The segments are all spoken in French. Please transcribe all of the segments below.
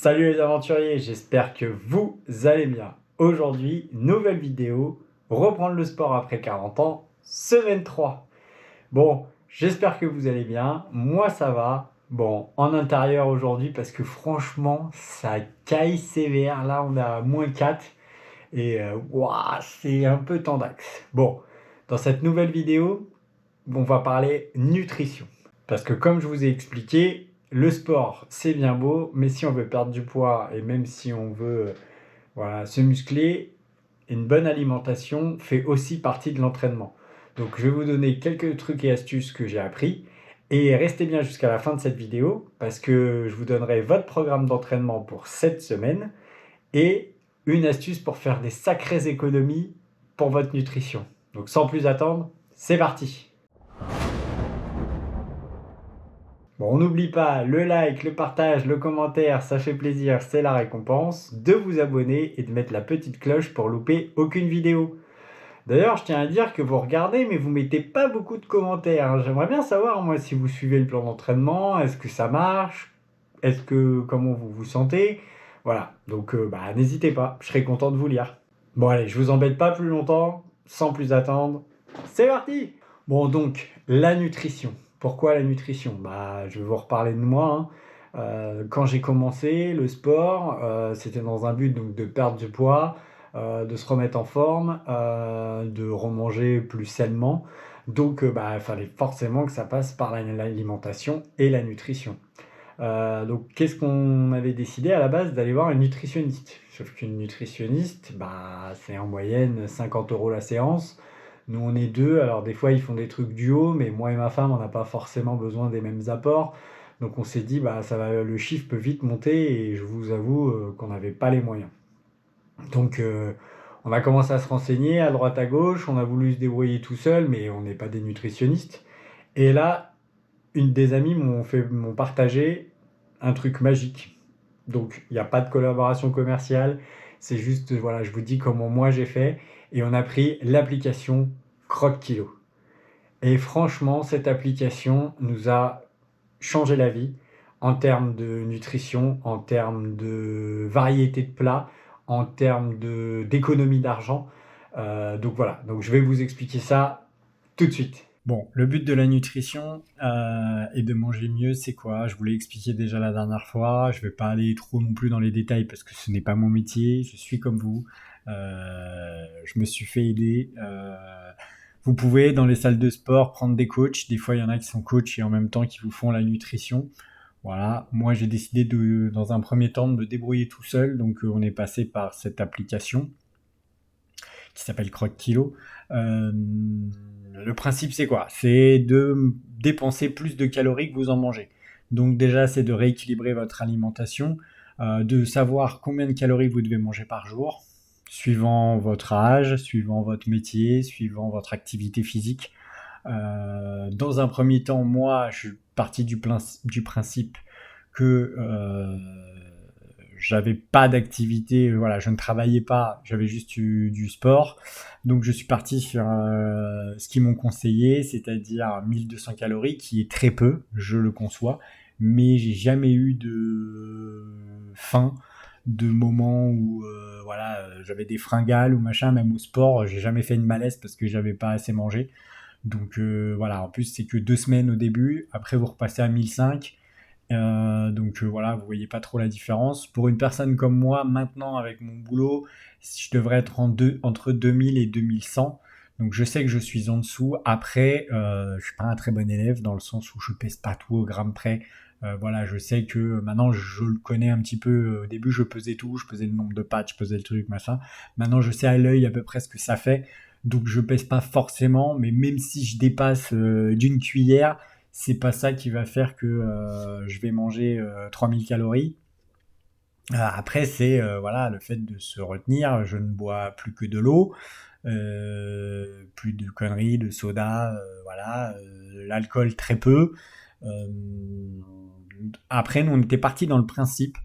Salut les aventuriers, j'espère que vous allez bien. Aujourd'hui, nouvelle vidéo, reprendre le sport après 40 ans, semaine 3. Bon, j'espère que vous allez bien, moi ça va. Bon, en intérieur aujourd'hui parce que franchement, ça caille sévère. Là, on est à -4 et ouah, c'est un peu tendax. Bon, dans cette nouvelle vidéo, on va parler nutrition. Parce que comme je vous ai expliqué, le sport, c'est bien beau, mais si on veut perdre du poids et même si on veut se muscler, une bonne alimentation fait aussi partie de l'entraînement. Donc je vais vous donner quelques trucs et astuces que j'ai appris. Et restez bien jusqu'à la fin de cette vidéo parce que je vous donnerai votre programme d'entraînement pour cette semaine et une astuce pour faire des sacrées économies pour votre nutrition. Donc sans plus attendre, c'est parti! Bon, on n'oublie pas le like, le partage, le commentaire, ça fait plaisir, c'est la récompense, de vous abonner et de mettre la petite cloche pour louper aucune vidéo. D'ailleurs, je tiens à dire que vous regardez, mais vous mettez pas beaucoup de commentaires, hein. J'aimerais bien savoir, moi, si vous suivez le plan d'entraînement, est-ce que ça marche? Comment vous vous sentez? Voilà, donc n'hésitez pas, je serai content de vous lire. Bon allez, je vous embête pas plus longtemps, sans plus attendre, c'est parti! Bon donc, la nutrition. Pourquoi la nutrition? Je vais vous reparler de moi, hein. Quand j'ai commencé le sport, c'était dans un but donc de perdre du poids, de se remettre en forme, de remanger plus sainement. Donc il fallait forcément que ça passe par l'alimentation et la nutrition. Donc qu'est-ce qu'on avait décidé à la base? D'aller voir une nutritionniste. Sauf qu'une nutritionniste, c'est en moyenne 50 € la séance. Nous on est deux, alors des fois ils font des trucs duo, mais moi et ma femme on n'a pas forcément besoin des mêmes apports. Donc on s'est dit le chiffre peut vite monter et je vous avoue qu'on n'avait pas les moyens. Donc on a commencé à se renseigner à droite à gauche, on a voulu se débrouiller tout seul, mais on n'est pas des nutritionnistes. Et là, une des amies m'ont partagé un truc magique. Donc, il n'y a pas de collaboration commerciale. C'est juste, voilà, je vous dis comment moi j'ai fait. Et on a pris l'application Croque Kilo. Et franchement, cette application nous a changé la vie en termes de nutrition, en termes de variété de plats, en termes d'économie d'argent. Donc voilà, donc je vais vous expliquer ça tout de suite. Bon, le but de la nutrition et de manger mieux, c'est quoi? Je vous l'ai expliqué déjà la dernière fois. Je ne vais pas aller trop non plus dans les détails parce que ce n'est pas mon métier. Je suis comme vous. Je me suis fait aider. Vous pouvez, dans les salles de sport, prendre des coachs. Des fois, il y en a qui sont coachs et en même temps qui vous font la nutrition. Voilà. Moi, j'ai décidé dans un premier temps, de me débrouiller tout seul. Donc, on est passé par cette application qui s'appelle Croque Kilo. Le principe, c'est quoi? C'est de dépenser plus de calories que vous en mangez. Donc déjà, c'est de rééquilibrer votre alimentation, de savoir combien de calories vous devez manger par jour, suivant votre âge, suivant votre métier, suivant votre activité physique. Dans un premier temps, moi, je suis parti du principe que j'avais pas d'activité, voilà, je ne travaillais pas, j'avais juste du sport. Donc je suis parti sur ce qu'ils m'ont conseillé, c'est-à-dire 1200 calories, qui est très peu, je le conçois, mais j'ai jamais eu de faim, de moment où j'avais des fringales ou machin, même au sport, j'ai jamais fait une malaise parce que j'avais pas assez mangé. Donc voilà, en plus c'est que 2 semaines au début, après vous repassez à 1005. Voilà, vous voyez pas trop la différence. Pour une personne comme moi, maintenant avec mon boulot, je devrais être entre 2000 et 2100. Donc je sais que je suis en dessous. Après, je suis pas un très bon élève dans le sens où je pèse pas tout au gramme près. Voilà, je sais que maintenant je le connais un petit peu. Au début, je pesais tout, je pesais le nombre de pâtes, je pesais le truc, machin. Maintenant, je sais à l'œil à peu près ce que ça fait. Donc je pèse pas forcément, mais même si je dépasse d'une cuillère, c'est pas ça qui va faire que je vais manger 3000 calories. Après, c'est le fait de se retenir. Je ne bois plus que de l'eau, plus de conneries, de soda, l'alcool très peu. Euh, Après, nous, on était parti dans le principe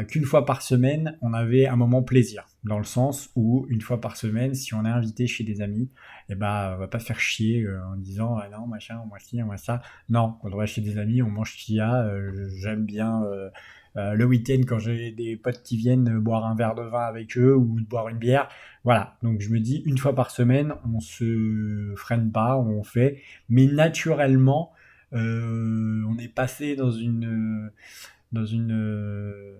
qu'une fois par semaine, on avait un moment plaisir. Dans le sens où, une fois par semaine, si on est invité chez des amis, on va pas faire chier en disant ah non, machin, moi ci, moi ça. Non, on va chez des amis, on mange ce qu'il y a. J'aime bien Le week-end, quand j'ai des potes qui viennent boire un verre de vin avec eux ou boire une bière, voilà. Donc je me dis, une fois par semaine, on se freine pas, on fait. Mais naturellement, on est passé dans une, dans une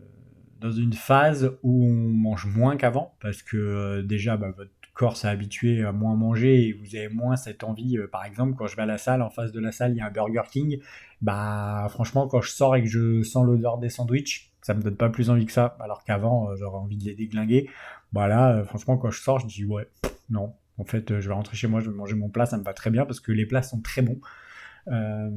phase où on mange moins qu'avant, parce que déjà, bah, votre corps s'est habitué à moins manger et vous avez moins cette envie. Par exemple, quand je vais à la salle, en face de la salle, il y a un Burger King. Bah, franchement, quand je sors et que je sens l'odeur des sandwichs, ça me donne pas plus envie que ça, alors qu'avant, j'aurais envie de les déglinguer. Bah là, franchement, quand je sors, je dis ouais, non. En fait, je vais rentrer chez moi, je vais manger mon plat, ça me va très bien parce que les plats sont très bons. Euh,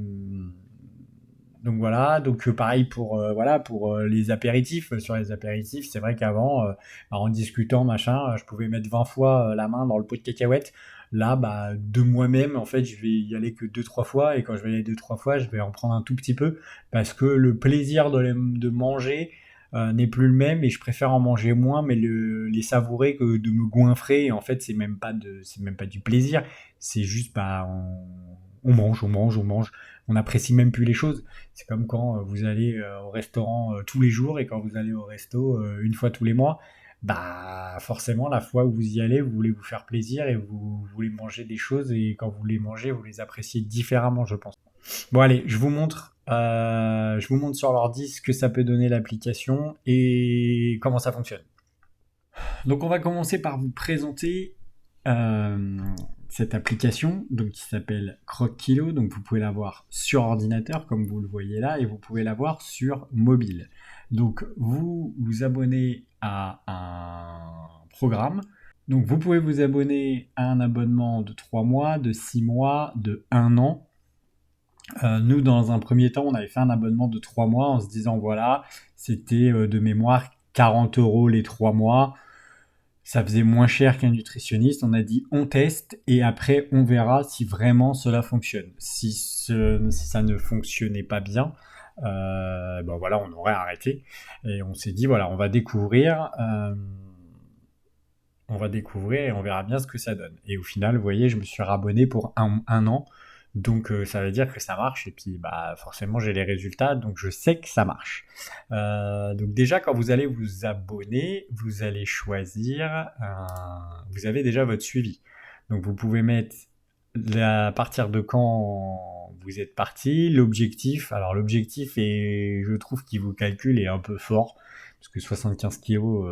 donc voilà, donc pareil pour voilà pour les apéritifs. Sur les apéritifs, c'est vrai qu'avant, en discutant machin, je pouvais mettre 20 fois la main dans le pot de cacahuètes. Là, bah, de moi-même, en fait, je vais y aller que deux trois fois, et quand je vais y aller deux trois fois, je vais en prendre un tout petit peu parce que le plaisir de manger n'est plus le même, et je préfère en manger moins, mais les savourer, que de me goinfrer. Et en fait, c'est même pas du plaisir, c'est juste bah on mange, on mange, on mange. On n'apprécie même plus les choses. C'est comme quand vous allez au restaurant tous les jours, et quand vous allez au resto une fois tous les mois, bah forcément la fois où vous y allez, vous voulez vous faire plaisir et vous voulez manger des choses, et quand vous les mangez, vous les appréciez différemment, je pense. Bon allez, je vous montre sur l'ordi ce que ça peut donner l'application et comment ça fonctionne. Donc on va commencer par vous présenter euh, cette application, donc qui s'appelle Croc Kilo. Donc vous pouvez l'avoir sur ordinateur comme vous le voyez là, et vous pouvez l'avoir sur mobile. Donc vous vous abonnez à un programme. Donc vous pouvez vous abonner à un abonnement de 3 mois, de 6 mois, de 1 an. Nous, dans un premier temps, on avait fait un abonnement de 3 mois en se disant, voilà, c'était de mémoire 40 euros les 3 mois. Ça faisait moins cher qu'un nutritionniste. On a dit, on teste et après, on verra si vraiment cela fonctionne. Si ça ne fonctionnait pas bien, ben voilà, on aurait arrêté. Et on s'est dit, voilà, on va découvrir et on verra bien ce que ça donne. Et au final, vous voyez, je me suis rabonné pour un an. Donc ça veut dire que ça marche, et puis bah forcément j'ai les résultats, donc je sais que ça marche. Donc déjà, quand vous allez vous abonner, vous allez choisir, vous avez déjà votre suivi. Donc vous pouvez mettre à partir de quand vous êtes parti, l'objectif. Alors l'objectif, et je trouve qu'il vous calcule, est un peu fort, parce que 75 kilos,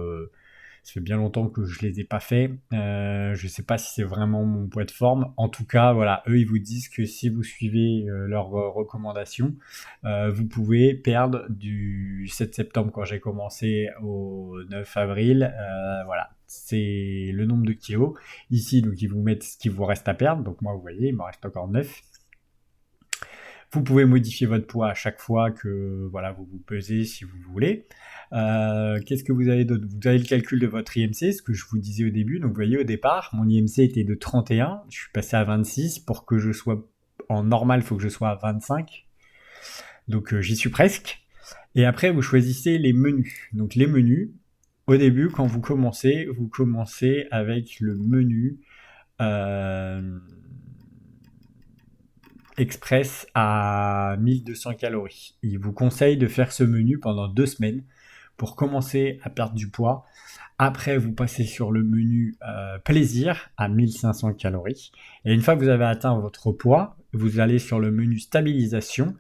ça fait bien longtemps que je les ai pas fait. Je sais pas si c'est vraiment mon poids de forme. En tout cas, voilà, eux ils vous disent que si vous suivez leurs recommandations, vous pouvez perdre du 7 septembre, quand j'ai commencé, au 9 avril. Voilà, c'est le nombre de kilos. Ici, donc ils vous mettent ce qu'il vous reste à perdre. Donc moi, vous voyez, il me reste encore 9. Vous pouvez modifier votre poids à chaque fois que voilà, vous vous pesez, si vous voulez. Qu'est-ce que vous avez d'autre? Vous avez le calcul de votre IMC, ce que je vous disais au début. Donc vous voyez, au départ, mon IMC était de 31, je suis passé à 26. Pour que je sois en normal, il faut que je sois à 25. Donc j'y suis presque. Et après, vous choisissez les menus. Donc les menus, au début, quand vous commencez avec le menu express à 1200 calories. Il vous conseille de faire ce menu pendant 2 semaines pour commencer à perdre du poids. Après, vous passez sur le menu plaisir à 1500 calories. Et une fois que vous avez atteint votre poids, vous allez sur le menu stabilisation,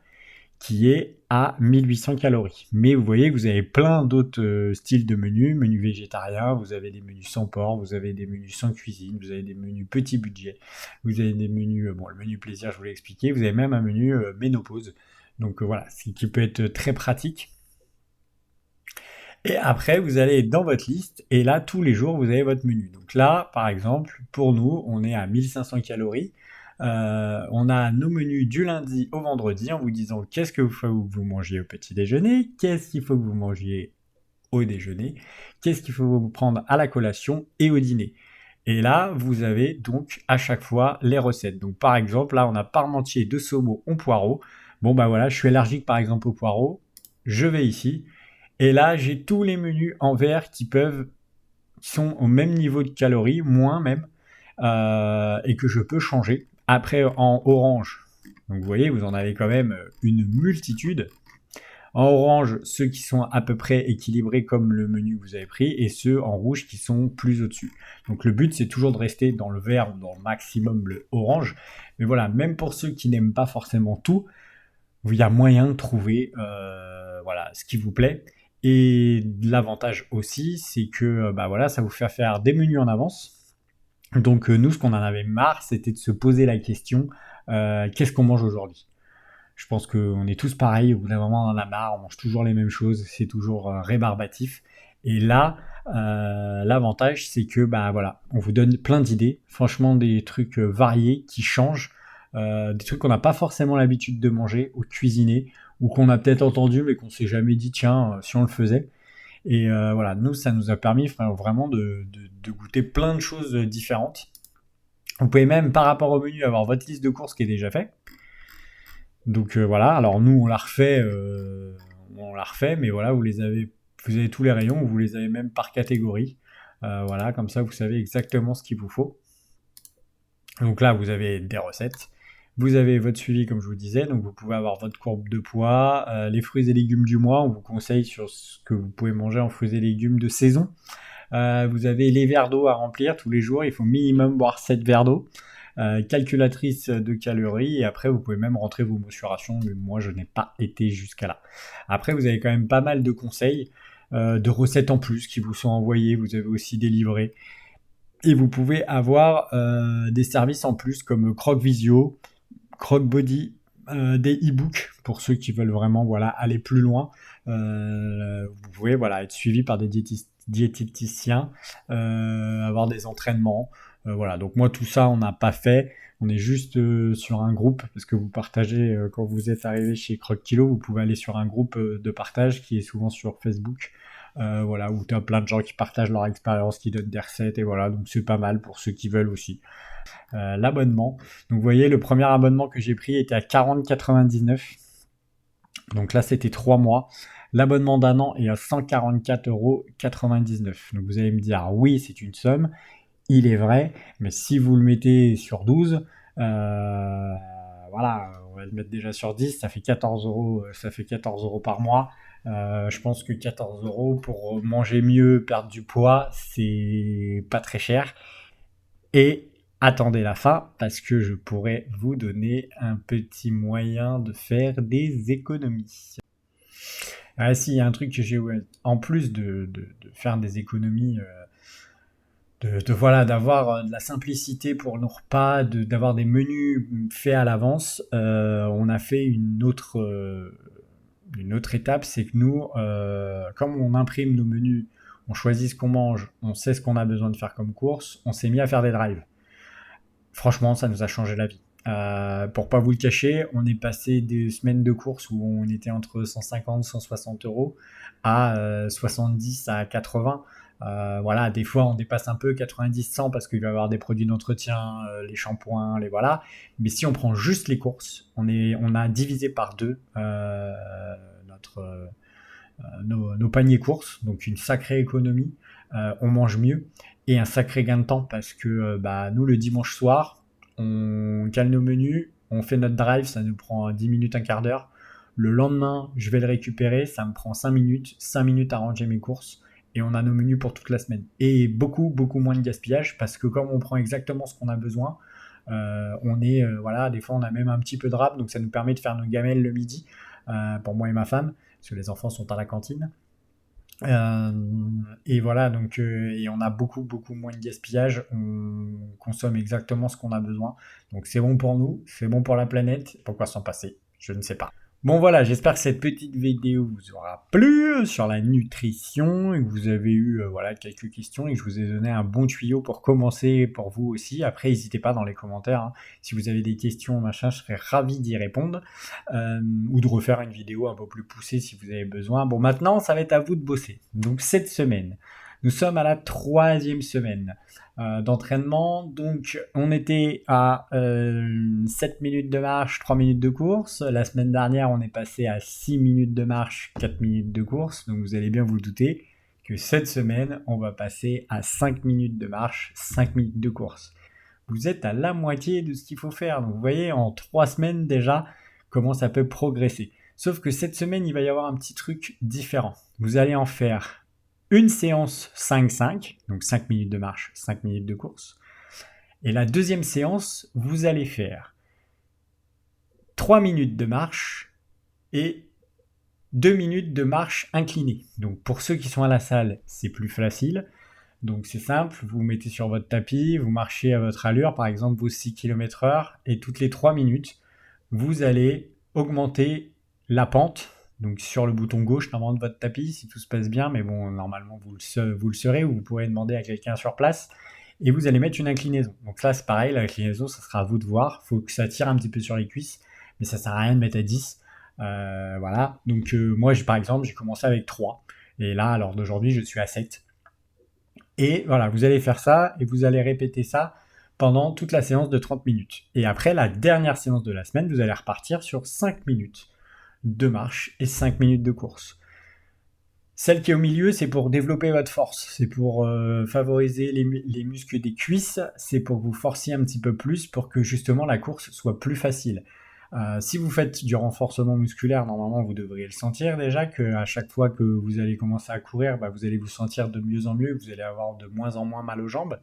qui est à 1800 calories. Mais vous voyez que vous avez plein d'autres styles de menus. Menu végétarien, vous avez des menus sans porc, vous avez des menus sans cuisine, vous avez des menus petit budget, vous avez des menus, bon, le menu plaisir, je vous l'ai expliqué, vous avez même un menu ménopause. Donc voilà, ce qui peut être très pratique. Et après, vous allez dans votre liste, et là, tous les jours, vous avez votre menu. Donc là, par exemple, pour nous, on est à 1500 calories. On a nos menus du lundi au vendredi, en vous disant qu'est-ce que faut que vous mangiez au petit déjeuner, qu'est-ce qu'il faut que vous mangiez au déjeuner, qu'est-ce qu'il faut vous prendre à la collation et au dîner. Et là, vous avez donc à chaque fois les recettes. Donc par exemple, là, on a parmentier de saumon au poireau. Bon bah voilà, je suis allergique par exemple au poireau. Je vais ici. Et là, j'ai tous les menus en vert qui sont au même niveau de calories, moins même, et que je peux changer. Après, en orange, donc vous voyez, vous en avez quand même une multitude. En orange, ceux qui sont à peu près équilibrés comme le menu que vous avez pris, et ceux en rouge qui sont plus au-dessus. Donc le but, c'est toujours de rester dans le vert ou dans le maximum le orange. Mais voilà, même pour ceux qui n'aiment pas forcément tout, il y a moyen de trouver voilà, ce qui vous plaît. Et l'avantage aussi, c'est que bah voilà, ça vous fait faire des menus en avance. Donc nous, ce qu'on en avait marre, c'était de se poser la question, qu'est-ce qu'on mange aujourd'hui? Je pense qu'on est tous pareils, au bout d'un moment on en a marre, on mange toujours les mêmes choses, c'est toujours rébarbatif. Et là, l'avantage c'est que bah voilà, on vous donne plein d'idées, franchement des trucs variés qui changent, des trucs qu'on n'a pas forcément l'habitude de manger ou de cuisiner, ou qu'on a peut-être entendu mais qu'on s'est jamais dit tiens si on le faisait. Et voilà, nous ça nous a permis vraiment de goûter plein de choses différentes. Vous pouvez même par rapport au menu avoir votre liste de courses qui est déjà faite. Donc voilà, alors nous on l'a refait, mais voilà, vous avez tous les rayons, vous les avez même par catégorie. Voilà, comme ça vous savez exactement ce qu'il vous faut. Donc là, vous avez des recettes, vous avez votre suivi comme je vous disais, donc vous pouvez avoir votre courbe de poids, les fruits et légumes du mois, on vous conseille sur ce que vous pouvez manger en fruits et légumes de saison. Vous avez les verres d'eau à remplir tous les jours, il faut minimum boire 7 verres d'eau. Calculatrice de calories, et après vous pouvez même rentrer vos mensurations, mais moi je n'ai pas été jusqu'à là. Après vous avez quand même pas mal de conseils, de recettes en plus qui vous sont envoyées, vous avez aussi des livrets, et vous pouvez avoir des services en plus comme Croc Visio, Croc Body, des e-books pour ceux qui veulent vraiment voilà, aller plus loin. Vous pouvez voilà, être suivi par des diététiciens, avoir des entraînements. Voilà, donc moi tout ça on n'a pas fait, on est juste sur un groupe, parce que vous partagez quand vous êtes arrivé chez Croc Kilo, vous pouvez aller sur un groupe de partage qui est souvent sur Facebook, voilà, où tu as plein de gens qui partagent leur expérience, qui donnent des recettes, et voilà, donc c'est pas mal pour ceux qui veulent aussi. L'abonnement, donc vous voyez le premier abonnement que j'ai pris était à 40,99 €, donc là c'était 3 mois. L'abonnement d'un an est à 144,99 €. Donc vous allez me dire oui c'est une somme, il est vrai, mais si vous le mettez sur 12, voilà, on va le mettre déjà sur 10, ça fait 14 euros, ça fait 14 € par mois. Je pense que 14 € pour manger mieux, perdre du poids, c'est pas très cher. Et attendez la fin, parce que je pourrais vous donner un petit moyen de faire des économies. Ah si, il y a un truc que j'ai, ouais, en plus de faire des économies, voilà, d'avoir de la simplicité pour nos repas, d'avoir des menus faits à l'avance, on a fait une autre étape, c'est que nous, comme on imprime nos menus, on choisit ce qu'on mange, on sait ce qu'on a besoin de faire comme course, on s'est mis à faire des drives. Franchement, ça nous a changé la vie. Pour pas vous le cacher, on est passé des semaines de courses où on était entre 150 160 € à 70 à 80. Voilà, des fois on dépasse un peu 90 100 parce qu'il va y avoir des produits d'entretien, les shampoings, les voilà. Mais si on prend juste les courses, on a divisé par deux nos paniers courses, donc une sacrée économie. On mange mieux et un sacré gain de temps parce que bah, nous le dimanche soir, on cale nos menus, on fait notre drive, ça nous prend 10 minutes, un quart d'heure. Le lendemain, je vais le récupérer, ça me prend 5 minutes à ranger mes courses, et on a nos menus pour toute la semaine. Et beaucoup moins de gaspillage, parce que comme on prend exactement ce qu'on a besoin, voilà, des fois on a même un petit peu de rap, donc ça nous permet de faire nos gamelles le midi, pour moi et ma femme, parce que les enfants sont à la cantine. Euh, et voilà, donc et on a beaucoup moins de gaspillage, on consomme exactement ce qu'on a besoin. Donc c'est bon pour nous, c'est bon pour la planète. Pourquoi s'en passer? Je ne sais pas. Bon voilà, j'espère que cette petite vidéo vous aura plu sur la nutrition et que vous avez eu voilà, quelques questions et que je vous ai donné un bon tuyau pour commencer pour vous aussi. Après, n'hésitez pas dans les commentaires, hein. Si vous avez des questions, machin, je serais ravi d'y répondre, ou de refaire une vidéo un peu plus poussée si vous avez besoin. Bon, maintenant, ça va être à vous de bosser. Donc cette semaine, nous sommes à la 3e semaine d'entraînement. Donc on était à 7 minutes de marche, 3 minutes de course. La semaine dernière, on est passé à 6 minutes de marche, 4 minutes de course. Donc vous allez bien vous douter que cette semaine, on va passer à 5 minutes de marche, 5 minutes de course. Vous êtes à la moitié de ce qu'il faut faire. Donc vous voyez, en 3 semaines déjà, comment ça peut progresser. Sauf que cette semaine, il va y avoir un petit truc différent. Vous allez en faire une séance 5-5, donc 5 minutes de marche, 5 minutes de course. Et la deuxième séance, vous allez faire 3 minutes de marche et 2 minutes de marche inclinée. Donc pour ceux qui sont à la salle, c'est plus facile. Donc c'est simple, vous vous mettez sur votre tapis, vous marchez à votre allure, par exemple vos 6 km/h, et toutes les 3 minutes, vous allez augmenter la pente, donc sur le bouton gauche normalement de votre tapis, si tout se passe bien, mais bon, normalement vous le saurez, ou vous pourrez demander à quelqu'un sur place, et vous allez mettre une inclinaison. Donc là c'est pareil, l'inclinaison, ça sera à vous de voir, il faut que ça tire un petit peu sur les cuisses, mais ça sert à rien de mettre à 10. Voilà, donc moi par exemple j'ai commencé avec 3, et là à l'heure d'aujourd'hui je suis à 7. Et voilà, vous allez faire ça et vous allez répéter ça pendant toute la séance de 30 minutes. Et après, la dernière séance de la semaine, vous allez repartir sur 5 minutes de marche et 5 minutes de course. Celle qui est au milieu, c'est pour développer votre force, c'est pour favoriser les muscles des cuisses, c'est pour que vous forciez un petit peu plus pour que justement la course soit plus facile. Si vous faites du renforcement musculaire, normalement vous devriez le sentir déjà, qu'à chaque fois que vous allez commencer à courir, vous allez vous sentir de mieux en mieux, vous allez avoir de moins en moins mal aux jambes.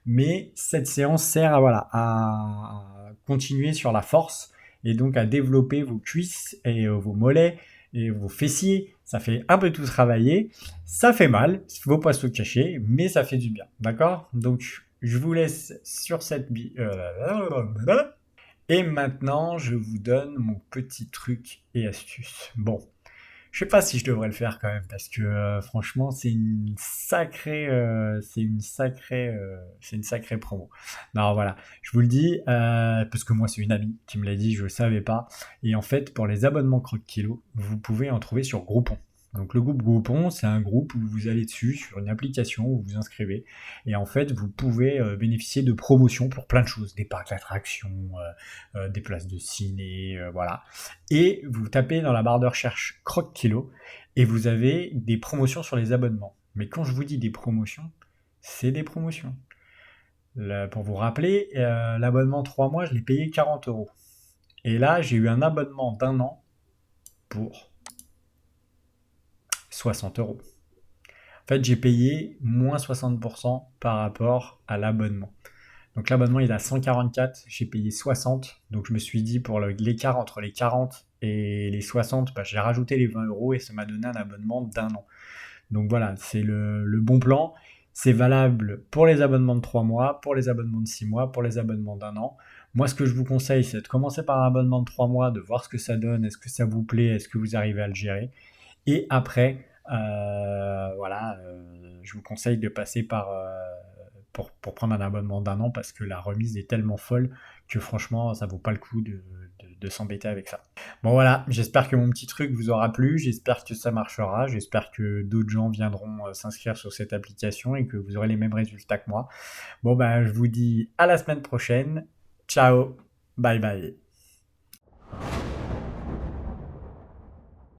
Mais cette séance sert à continuer sur la force et donc à développer vos cuisses et vos mollets et vos fessiers. Ça fait un peu tout travailler, ça fait mal, il ne faut pas se le cacher, mais ça fait du bien, d'accord? Donc je vous laisse sur cette... Et maintenant, je vous donne mon petit truc et astuce. Bon, je sais pas si je devrais le faire quand même parce que franchement, c'est une sacrée promo. Non, voilà, je vous le dis parce que moi, c'est une amie qui me l'a dit, je le savais pas. Et en fait, pour les abonnements Croque Kilo, vous pouvez en trouver sur Groupon. Donc le groupe Groupon, c'est un groupe où vous allez dessus sur une application où vous vous inscrivez et en fait vous pouvez bénéficier de promotions pour plein de choses, des parcs d'attractions, des places de ciné, voilà. Et vous tapez dans la barre de recherche Croque Kilo et vous avez des promotions sur les abonnements. Mais quand je vous dis des promotions, c'est des promotions. Pour vous rappeler, l'abonnement 3 mois, je l'ai payé 40 €. Et là, j'ai eu un abonnement d'1 an pour 60 €. En fait, j'ai payé moins 60% par rapport à l'abonnement. Donc l'abonnement il est à 144, j'ai payé 60. Donc je me suis dit pour l'écart entre les 40 et les 60, j'ai rajouté les 20 € et ça m'a donné un abonnement d'1 an. Donc voilà, c'est le bon plan. C'est valable pour les abonnements de 3 mois, pour les abonnements de 6 mois, pour les abonnements d'1 an. Moi, ce que je vous conseille, c'est de commencer par un abonnement de 3 mois, de voir ce que ça donne, est-ce que ça vous plaît, est-ce que vous arrivez à le gérer. Et après, voilà, je vous conseille de passer pour prendre un abonnement d'1 an parce que la remise est tellement folle que franchement, ça vaut pas le coup de s'embêter avec ça. Bon voilà, j'espère que mon petit truc vous aura plu, j'espère que ça marchera, j'espère que d'autres gens viendront s'inscrire sur cette application et que vous aurez les mêmes résultats que moi. Bon je vous dis à la semaine prochaine. Ciao, bye bye.